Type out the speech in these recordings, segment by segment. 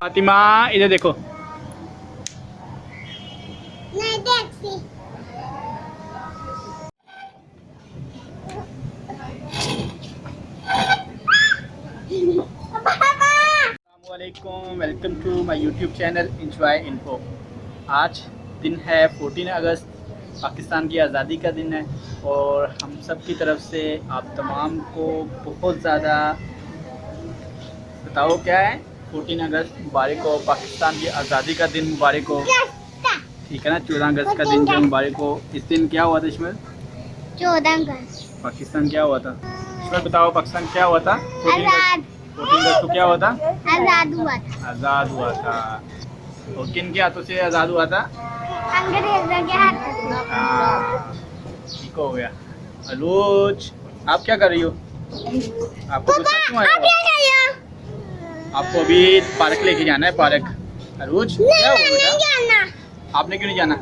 फातिमा इधर देखो। नहीं देखती। अस्सलामुअलैकुम, welcome to my YouTube channel enjoy info. आज दिन है 14 अगस्त, पाकिस्तान की आज़ादी का दिन है और हम सब की तरफ से आप तमाम को बहुत ज़्यादा बताओ क्या है 14 अगस्त मुबारक हो, पाकिस्तान की आज़ादी का दिन मुबारक हो। ठीक है ना, 14 अगस्त का दिन जो मुबारक हो। इस दिन क्या हुआ था इसमें? 14 अगस्त पाकिस्तान क्या हुआ था इसमें बताओ, पाकिस्तान क्या हुआ था? 14 अगस्त को क्या हुआ था? आजाद हुआ था। आज़ाद हुआ था। और किन के हाथों से आज़ाद हुआ था? अंग्रेजों के हाथ में। हाँ, ठीक हो गया। अलूज, आप क्या कर रही हो? आपको गुस्सा क्यों आया हुआ? आपको अभी पार्क लेके जाना है, पार्क। अलूज क्या हुआ बेटा? आपने क्यों नहीं जाना?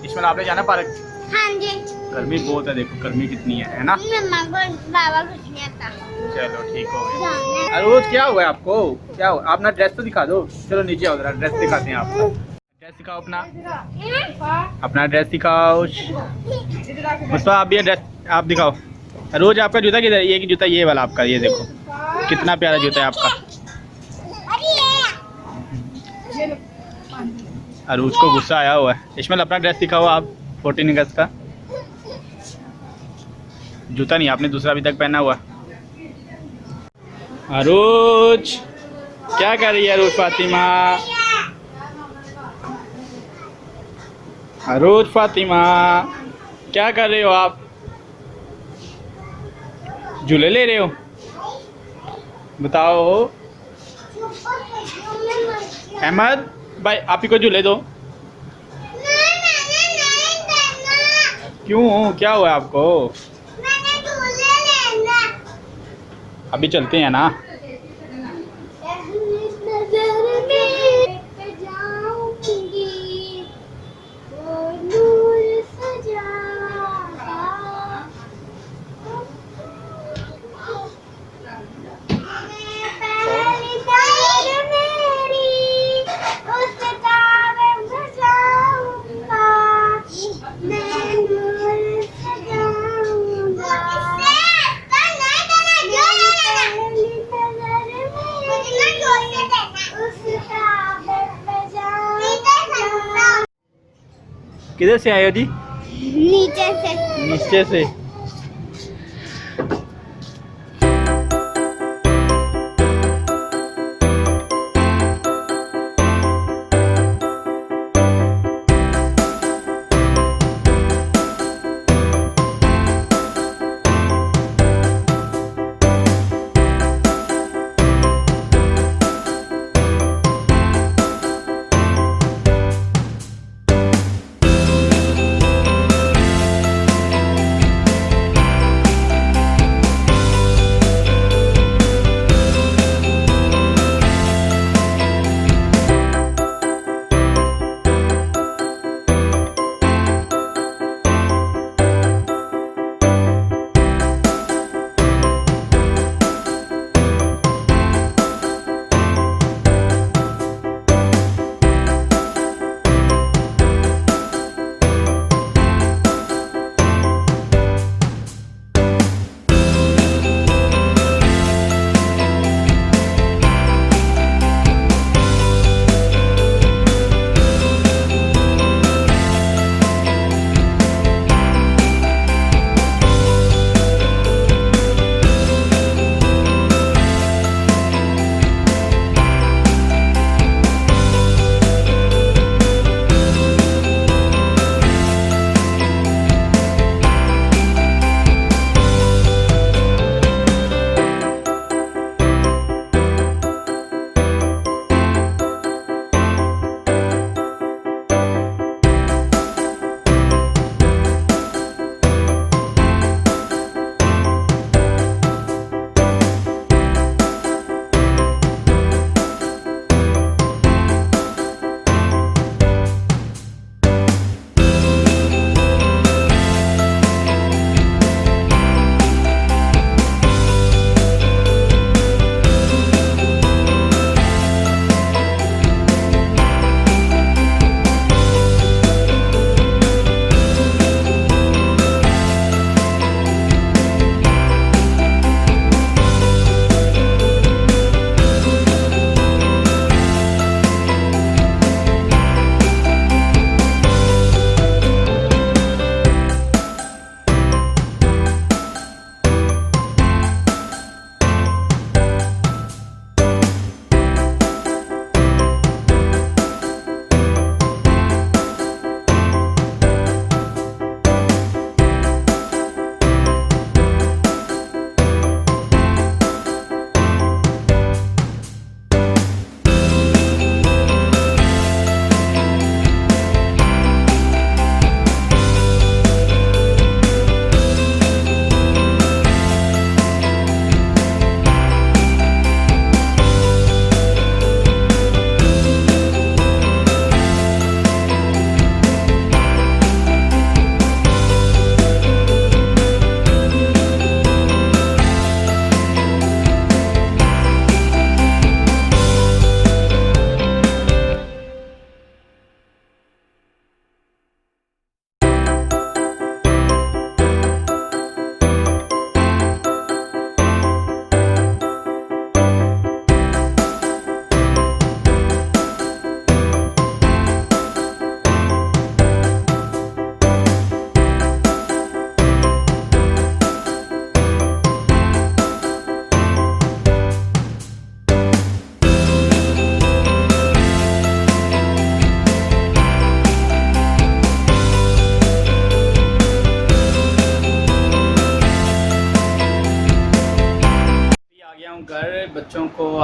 इसमें आपने जाना पार्क? हाँ जी। गर्मी बहुत है, देखो गर्मी कितनी है ना? मम्मा को बाबा कुछ नहीं आता। चलो ठीक हो गया। अलूज क्या हुआ है आपको? क्या हुआ? अपना ड्रेस तो दिखा दो। चलो नीचे आओ, जरा ड्रेस दिखाते हैं आपका। ड्रेस दिखाओ अपना, अपना ड्रेस दिखाओ। मुस्तफा आप भी ड्रेस आप दिखाओ। रोज आपका जूता किधर है? ये जूता ये वाला आपका, ये देखो कितना प्यारा जूता है आपका। अरूज को गुस्सा आया हुआ है। इस्माइल अपना ड्रेस दिखाओ आप, 14 अगस्त का। जूता नहीं, आपने दूसरा अभी तक पहना हुआ। अरूज क्या कर रही है अरूज? फातिमा, अरूज फातिमा क्या कर रहे हो आप? झूले ले रहे हो? बताओ अहमद भाई, आप ही को झूले दो। क्यों, क्या हुआ आपको? अभी चलते हैं ना। किधर से आए हो जी? नीचे से। नीचे से।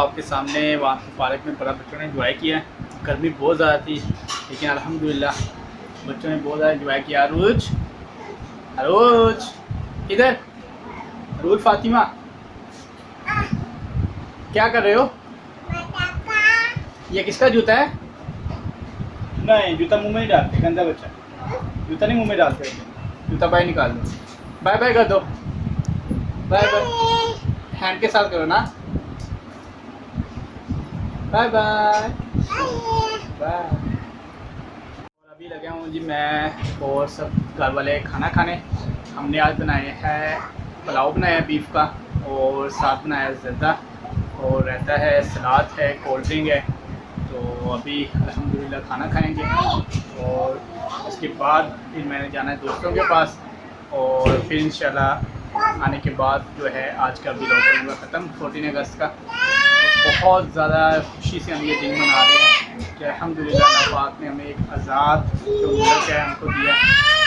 आपके सामने वहाँ पार्क में बड़ा बच्चों ने एंजॉय किया है। गर्मी बहुत ज़्यादा थी लेकिन अल्हम्दुलिल्लाह बच्चों ने बहुत ज़्यादा एंजॉय किया। अरूज, अरूज इधर, अरूज फातिमा क्या कर रहे हो? ये किसका जूता है? नहीं, जूता मुंह में नहीं डालते, गंदा बच्चा। जूता नहीं मुंह में डालते, जूता बाहर निकाल दो। बाय बाय कर दो, बाय बाय हैंड के साथ करो ना। Bye bye bye. और अभी लगे हूँ जी मैं और सब घर वाले खाना खाने। हमने आज बनाए हैं पुलाव, बनाया है बीफ का, और साथ बनाया है ज़र्दा, और रहता है, सलाद है, कोल्ड ड्रिंक है। तो अभी अल्हम्दुलिल्लाह खाना खाएंगे और उसके बाद फिर मैंने जाना है दोस्तों के पास, और फिर इंशाल्लाह आने के बाद जो है आज का व्लॉग करूँगा ख़त्म 14 अगस्त का। तो बहुत ज़्यादा खुशी से हम ये दिन मना रहे हैं कि अल्हम्दुलिल्लाह अल्लाह पाक ने हमें एक आज़ाद जो मुल्क है हमको दिया,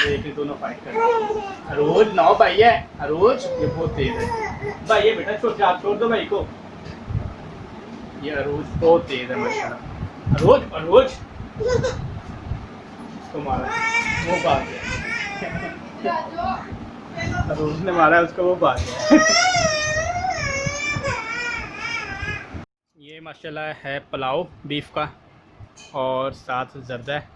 तो एक ही दोनों फाइट कर रहे हैं। अरूज नौ भाई है, अरूज ये बहुत तेज़ है भाई, ये बेटा छोड़ दो भाई को। ये अरूज बहुत तेज़ है माशाल्लाह। अरूज, अरूज उसको मारा, वो भाग गया। अरूज ने मारा उसको, वो भाग गया। ये माशाल्लाह है पुलाव बीफ का और साथ ज़र्दा है।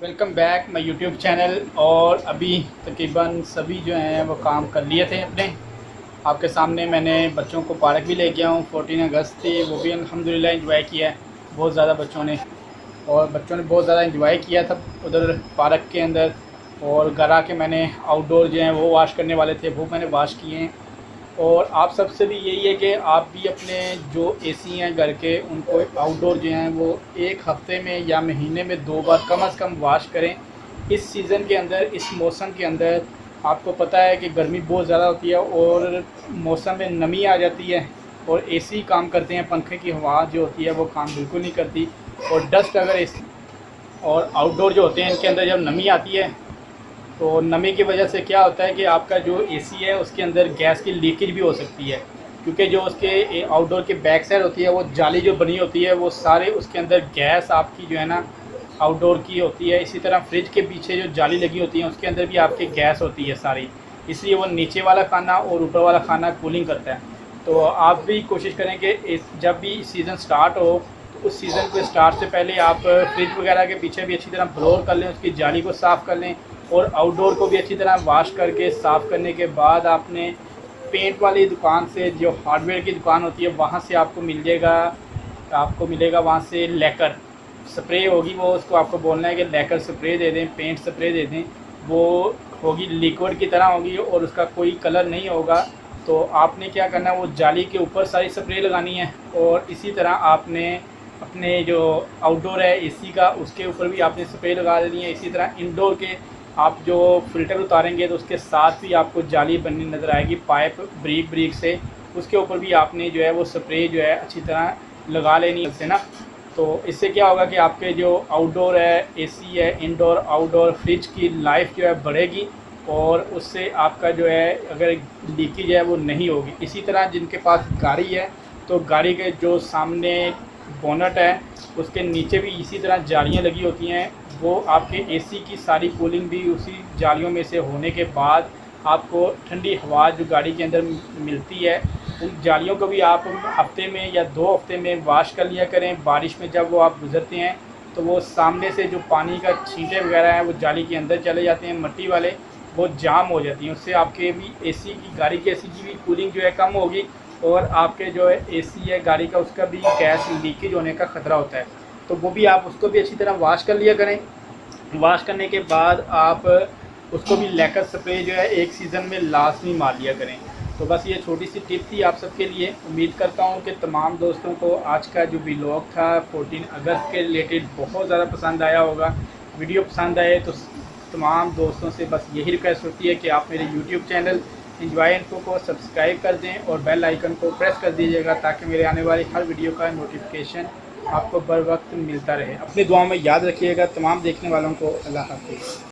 Welcome back my YouTube channel. और अभी तकरीबन सभी जो हैं वो काम कर लिए थे अपने। आपके सामने मैंने बच्चों को पार्क भी ले गया हूँ, 14 अगस्त थी, वो भी अल्हम्दुलिल्लाह एंजॉय किया है बहुत ज़्यादा बच्चों ने, और बच्चों ने बहुत ज़्यादा एंजॉय किया था उधर पार्क के अंदर। और घर आके मैंने आउटडोर जो हैं वो वॉश करने वाले थे, वो मैंने वॉश किए हैं। और आप सबसे भी यही है कि आप भी अपने जो एसी हैं घर के, उनको आउटडोर जो हैं वो एक हफ़्ते में या महीने में 2 बार कम से कम वॉश करें। इस सीज़न के अंदर, इस मौसम के अंदर आपको पता है कि गर्मी बहुत ज़्यादा होती है और मौसम में नमी आ जाती है, और एसी काम करते हैं, पंखे की हवा जो होती है वो काम बिल्कुल नहीं करती। और डस्ट अगर एसी और आउटडोर जो होते हैं इनके अंदर जब नमी आती है, तो नमी की वजह से क्या होता है कि आपका जो एसी है उसके अंदर गैस की लीकेज भी हो सकती है, क्योंकि जो उसके आउटडोर के बैक साइड होती है वो जाली जो बनी होती है, वो सारे उसके अंदर गैस आपकी जो है ना आउटडोर की होती है। इसी तरह फ्रिज के पीछे जो जाली लगी होती है उसके अंदर भी आपकी गैस होती है सारी, इसलिए वो नीचे वाला खाना और ऊपर वाला खाना कूलिंग करता है। तो आप भी कोशिश करें कि जब भी सीज़न स्टार्ट हो तो उस सीज़न के स्टार्ट से पहले आप फ्रिज वगैरह के पीछे भी अच्छी तरह ब्लोर कर लें, उसकी जाली को साफ़ कर लें, और आउटडोर को भी अच्छी तरह वॉश करके साफ़ करने के बाद आपने पेंट वाली दुकान से, जो हार्डवेयर की दुकान होती है, वहाँ से आपको मिलेगा वहाँ से लैकर स्प्रे होगी, वो उसको आपको बोलना है कि लैकर स्प्रे दे दें, पेंट स्प्रे दे दें। वो होगी लिक्विड की तरह होगी और उसका कोई कलर नहीं होगा। तो आपने क्या करना है, वो जाली के ऊपर सारी स्प्रे लगानी है, और इसी तरह आपने अपने जो आउटडोर है एसी का उसके ऊपर भी आपने स्प्रे लगा देनी है। इसी तरह इंडोर के आप जो फ़िल्टर उतारेंगे तो उसके साथ भी आपको जाली बननी नज़र आएगी पाइप ब्रीक से, उसके ऊपर भी आपने जो है वो स्प्रे जो है अच्छी तरह लगा लेनी है ना। तो इससे क्या होगा कि आपके जो आउटडोर है एसी है, इंडोर आउटडोर फ्रिज की लाइफ जो है बढ़ेगी, और उससे आपका जो है अगर लीकेज है वो नहीं होगी। इसी तरह जिनके पास गाड़ी है तो गाड़ी के जो सामने बोनट है उसके नीचे भी इसी तरह जालियाँ लगी होती हैं, वो आपके एसी की सारी कूलिंग भी उसी जालियों में से होने के बाद आपको ठंडी हवा जो गाड़ी के अंदर मिलती है, उन जालियों को भी आप हफ्ते में या 2 हफ्ते में वॉश कर लिया करें। बारिश में जब वो आप गुज़रते हैं तो वो सामने से जो पानी का छींटे वगैरह हैं वो जाली के अंदर चले जाते हैं, मट्टी वाले, वो जाम हो जाती हैं। उससे आपके भी एसी की, गाड़ी के एसी की भी कूलिंग जो है कम होगी, और आपके जो है एसी है गाड़ी का, उसका भी गैस लीकेज होने का ख़तरा होता है। तो वो भी आप उसको भी अच्छी तरह वॉश कर लिया करें। वॉश करने के बाद आप उसको भी लैकर स्प्रे जो है एक सीज़न में लाजमी मार लिया करें। तो बस ये छोटी सी टिप थी आप सबके लिए। उम्मीद करता हूँ कि तमाम दोस्तों को आज का जो व्लॉग था 14 अगस्त के रिलेटेड बहुत ज़्यादा पसंद आया होगा। वीडियो पसंद आए तो तमाम दोस्तों से बस यही रिक्वेस्ट होती है कि आप मेरे यूट्यूब चैनल एंजॉय इन्फो को सब्सक्राइब कर दें और बेल आइकन को प्रेस कर दीजिएगा, ताकि मेरे आने वाली हर वीडियो का नोटिफिकेशन आपको बर वक्त मिलता रहे। अपनी दुआओं में याद रखिएगा। तमाम देखने वालों को अल्लाह हाफ़िज़।